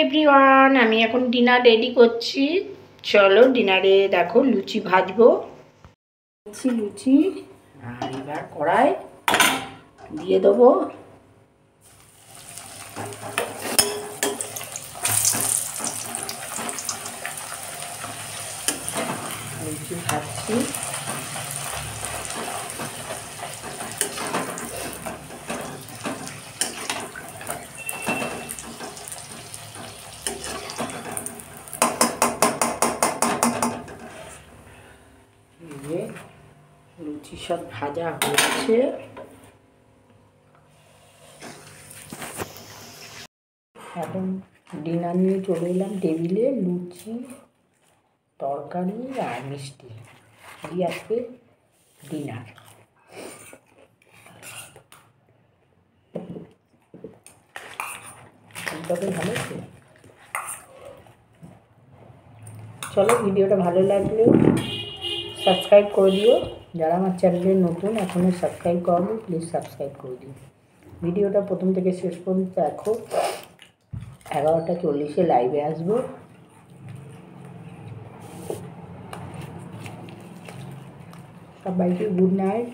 Everyone, আমি এখন dinner ready করছি। চলো ডিনারে দেখো লুচি ভাজবো। লুচি আর এবার কড়াই দিয়ে দেবো। লুচি ভাজছি। লুচি সব ভাজা হচ্ছে। এখন ডিনার নিয়ে চলে এলাম টেবিলে। লুচি, তরকারি আর মিষ্টি দিয়ে আজকে ডিনার। তবে ভালো আছে। চলো ভিডিওটা ভালো লাগলে সাবস্ক্রাইব করে দিও। যারা আমার চ্যানেলে নতুন এখনও সাবস্ক্রাইব করো, প্লিজ সাবস্ক্রাইব করে দিও। ভিডিওটা প্রথম থেকে শেষ পর্যন্ত দেখো। 11টা 40-এ লাইভে আসবো। সবাইকে গুড নাইট।